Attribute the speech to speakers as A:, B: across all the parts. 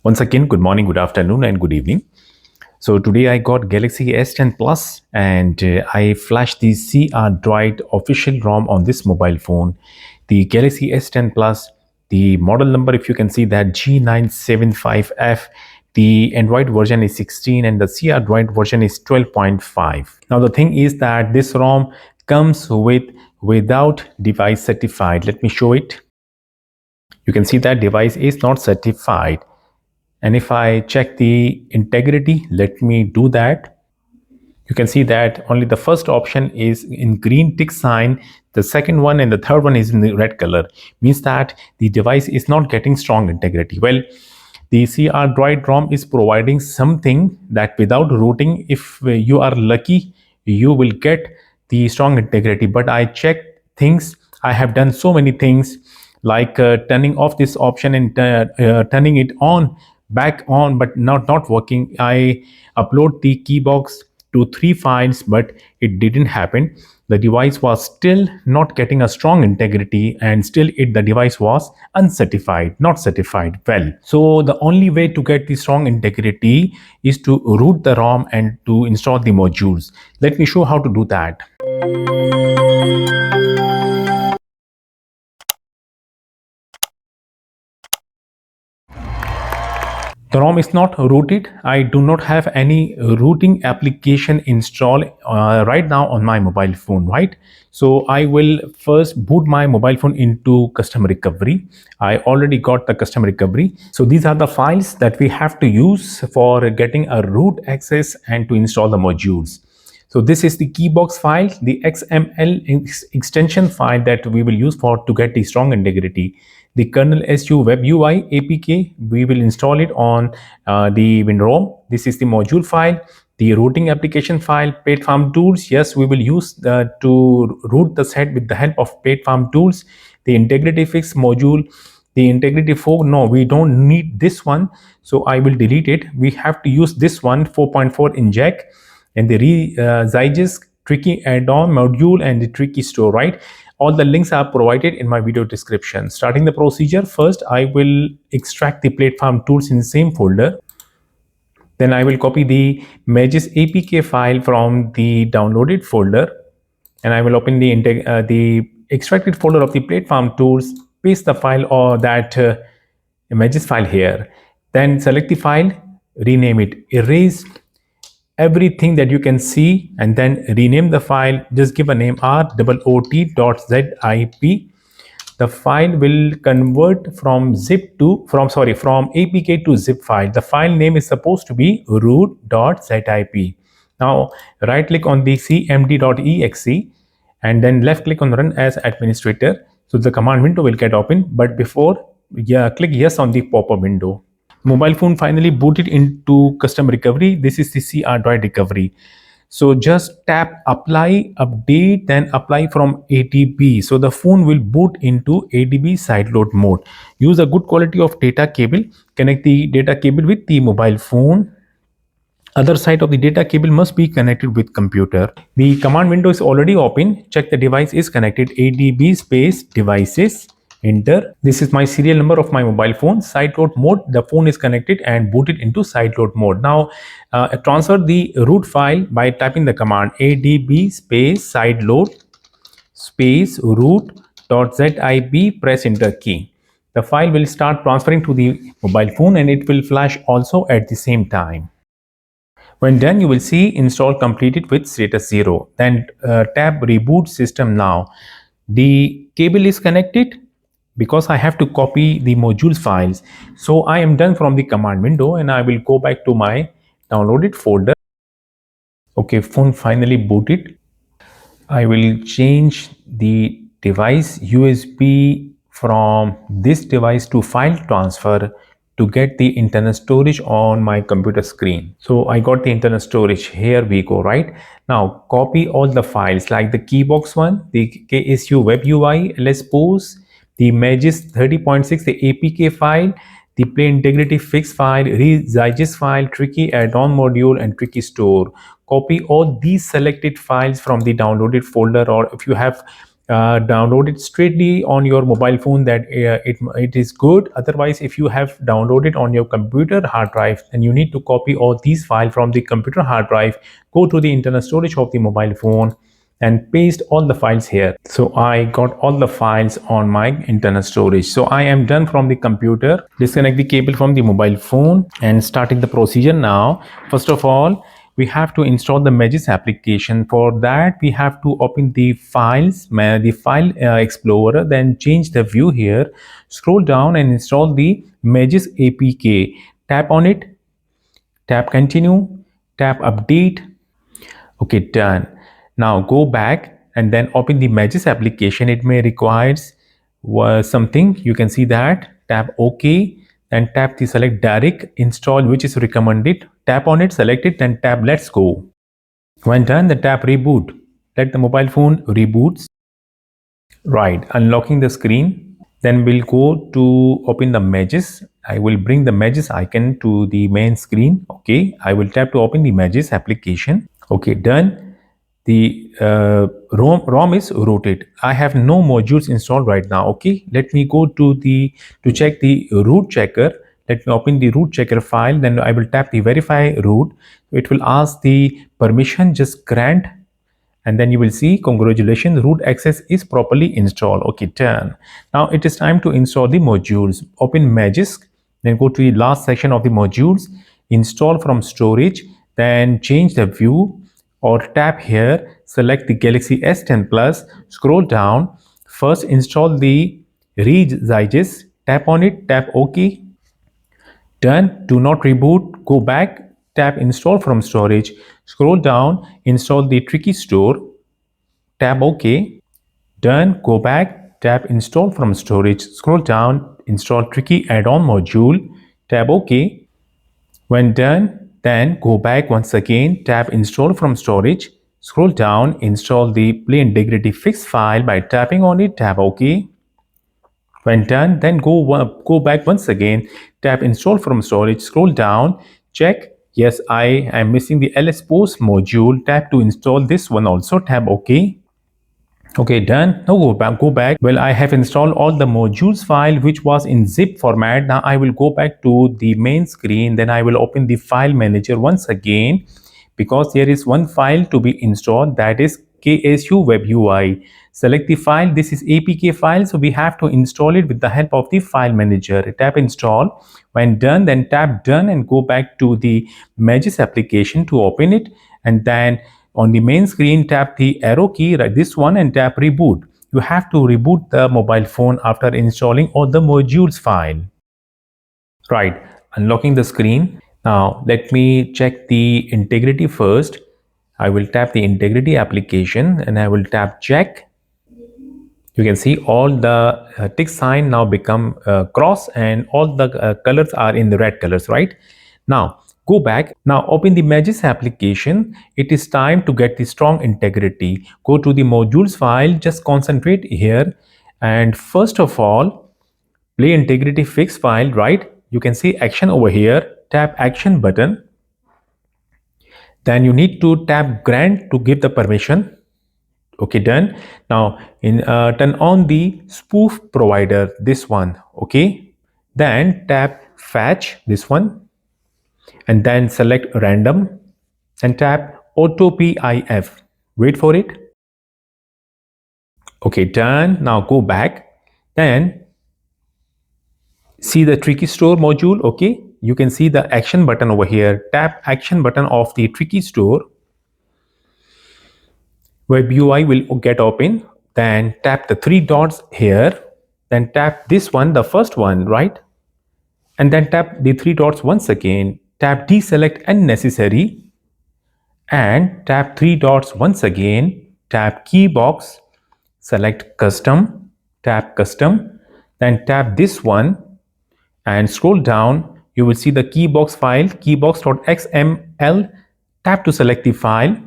A: Once again, good morning, good afternoon, and good evening. So today I got Galaxy S10 Plus and I flashed the CR Droid official ROM on this mobile phone. The Galaxy S10 Plus, the model number, if you can see that G975F, the Android version is 16 and the CR Droid version is 12.5. Now the thing is that this ROM comes without device certified. Let me show it. You can see that device is not certified. And if I check the integrity, let me do that. You can see that only the first option is in green tick sign, the second one and the third one is in the red color. Means that the device is not getting strong integrity. Well, the CR Droid ROM is providing something that without rooting, if you are lucky, you will get the strong integrity. But I checked things, I have done so many things like turning off this option and turning it on back on, but not working. I upload the keybox to 3 files, but it didn't happen. The device was still not getting a strong integrity, and still the device was uncertified, not certified well. So the only way to get the strong integrity is to root the ROM and to install the modules. Let me show how to do that. The ROM is not rooted. I do not have any rooting application installed right now on my mobile phone, right? So I will first boot my mobile phone into custom recovery. I already got the custom recovery. So these are the files that we have to use for getting a root access and to install the modules. So this is the keybox file, the XML extension file that we will use for to get the strong integrity. The kernel SU web UI APK, we will install it on the WinROM. This is the module file. The routing application file, platform tools. Yes, we will use to root the set with the help of platform tools. The integrity fix module, the integrity fork. No, we don't need this one. So I will delete it. We have to use this one, 4.4 inject, and the Zygisk tricky add-on module and the tricky store, right? All the links are provided in my video description. Starting the procedure, first I will extract the platform tools in the same folder. Then I will copy the Magisk APK file from the downloaded folder, and I will open the extracted folder of the platform tools, paste the file or that Magisk file here. Then select the file, rename it, erase everything that you can see, and then rename the file. Just give a name root.zip. The file will convert from from APK to zip file. The file name is supposed to be root.zip. Now right click on the cmd.exe and then left click on run as administrator. So the command window will get open, but before, click yes on the pop-up window. Mobile phone finally booted into custom recovery. This is the CR Droid recovery. So just tap apply update, then apply from ADB. So the phone will boot into ADB sideload mode. Use a good quality of data cable. Connect the data cable with the mobile phone. Other side of the data cable must be connected with computer. The command window is already open. Check the device is connected. ADB space devices. Enter. This is my serial number of my mobile phone. Sideload mode. The phone is connected and booted into sideload mode. Now transfer the root file by typing the command ADB space sideload space root.zip. Press enter key. The file will start transferring to the mobile phone and it will flash also at the same time. When done, you will see install completed with status 0. Then tab reboot system now. The cable is connected because I have to copy the modules files. So I am done from the command window and I will go back to my downloaded folder. Okay, phone finally booted. I will change the device USB from this device to file transfer to get the internal storage on my computer screen. So I got the internal storage. Here we go, right? Now copy all the files like the keybox one, the KSU web UI, ls pose, the Magisk 30.6, the APK file, the play integrity fix file, Zygisk file, tricky add-on module, and tricky store. Copy all these selected files from the downloaded folder, or if you have download it straightly on your mobile phone, that it is good. Otherwise, if you have downloaded on your computer hard drive, then you need to copy all these files from the computer hard drive, go to the internal storage of the mobile phone, and paste all the files here. So I got all the files on my internal storage. So I am done from the computer. Disconnect the cable from the mobile phone and starting the procedure now. First of all, we have to install the Magisk application. For that, we have to open the file explorer, then change the view here, scroll down and install the Magisk APK. Tap on it, tap continue, tap update. Okay, done. Now go back and then open the Magisk application. It may requires something. You can see that. Tap OK and tap the select direct install, which is recommended. Tap on it, select it, and tap let's go. When done, the tap reboot. Let the mobile phone reboots. Right, unlocking the screen. Then we'll go to open the Magisk. I will bring the Magisk icon to the main screen. Okay, I will tap to open the Magisk application. Okay, done. The ROM is rooted. I have no modules installed right now. Okay, let me go to check the root checker. Let me open the root checker file. Then I will tap the verify root. It will ask the permission, just grant, and then you will see congratulations, root access is properly installed. Okay, done. Now it is time to install the modules. Open Magisk, then go to the last section of the modules, install from storage, then change the view or tap here, select the Galaxy S10 Plus, scroll down, first install the Magisk, tap on it, tap OK. Done. Do not reboot. Go back. Tap install from storage. Scroll down. Install the Tricky Store. Tap OK. Done. Go back. Tap install from storage. Scroll down. Install Tricky add-on module. Tap OK. When done, then go back once again. Tap install from storage. Scroll down. Install the Play Integrity Fix file by tapping on it. Tap OK. When done, then go back once again, tap install from storage, scroll down, check, yes, I am missing the ls post module, tap to install this one also, tap OK. Okay, done. Now go back. Well, I have installed all the modules file which was in zip format. Now I will go back to the main screen. Then I will open the file manager once again, because there is one file to be installed, that is KSU Web UI. Select the file. This is APK file, so we have to install it with the help of the file manager. Tap install. When done, then tap done and go back to the Magisk application to open it, and then on the main screen, tap the arrow key, right, this one, and tap reboot. You have to reboot the mobile phone after installing all the modules file. Right, unlocking the screen. Now let me check the integrity first. I will tap the integrity application and I will tap check. You can see all the tick sign now become cross, and all the colors are in the red colors, right? Now go back. Now open the Magisk application. It is time to get the strong integrity. Go to the modules file, just concentrate here, and first of all, play integrity fix file, right? You can see action over here. Tap action button. Then you need to tap grant to give the permission. Okay, done. Now turn on the spoof provider, this one. Okay, then tap fetch, this one, and then select random and tap auto PIF. Wait for it. Okay, done. Now go back, then see the Tricky Store module. Okay, you can see the action button over here. Tap action button of the Tricky Store. Web UI will get open. Then tap the three dots here. Then tap this one, the first one, right? And then tap the three dots once again. Tap deselect unnecessary. And tap three dots once again. Tap key box. Select custom. Tap custom. Then tap this one and scroll down. You will see the keybox file, keybox.xml. Tap to select the file.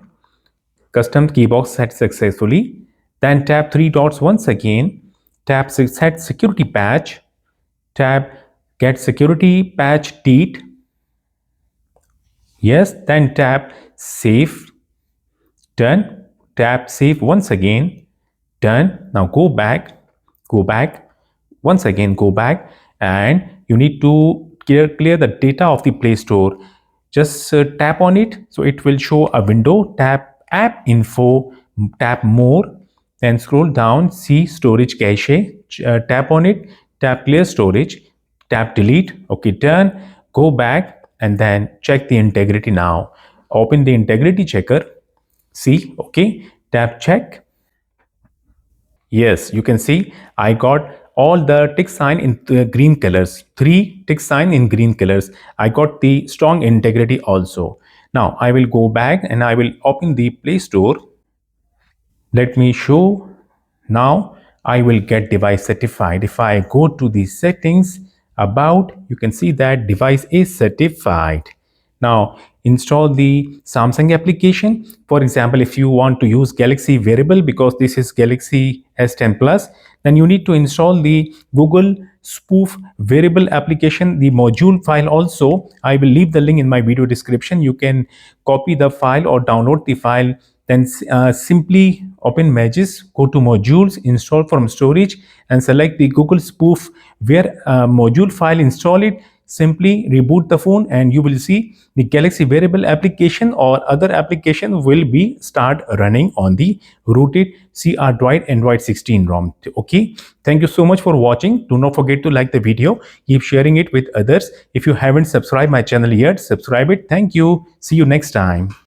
A: Custom keybox set successfully. Then tap three dots once again. Tap set security patch. Tap get security patch date. Yes, then tap save. Done. Tap save once again. Done. Now go back, once again go back, and you need to clear the data of the Play Store. Just tap on it, so it will show a window. Tap app info, tap more, then scroll down, see storage cache, tap on it, tap clear storage, tap delete. Okay, done. Go back and then check the integrity. Now open the integrity checker. See, okay, tap check. Yes, you can see I got all the tick sign in the green colors, three tick sign in green colors. I got the strong integrity also. Now I will go back and I will open the Play Store. Let me show. Now I will get device certified. If I go to the settings about, you can see that device is certified. Now install the Samsung application. For example, if you want to use Galaxy Wearable, because this is Galaxy S10 Plus, then you need to install the Google Spoof Wearable application, the module file also. I will leave the link in my video description. You can copy the file or download the file, then simply open Magisk, go to modules, install from storage, and select the Google Spoof Wear module file, install it. Simply reboot the phone and you will see the Galaxy Wearable application or other application will be start running on the rooted Android 16 ROM. Okay, thank you so much for watching. Do not forget to like the video, keep sharing it with others. If you haven't subscribed my channel yet, subscribe it. Thank you. See you next time.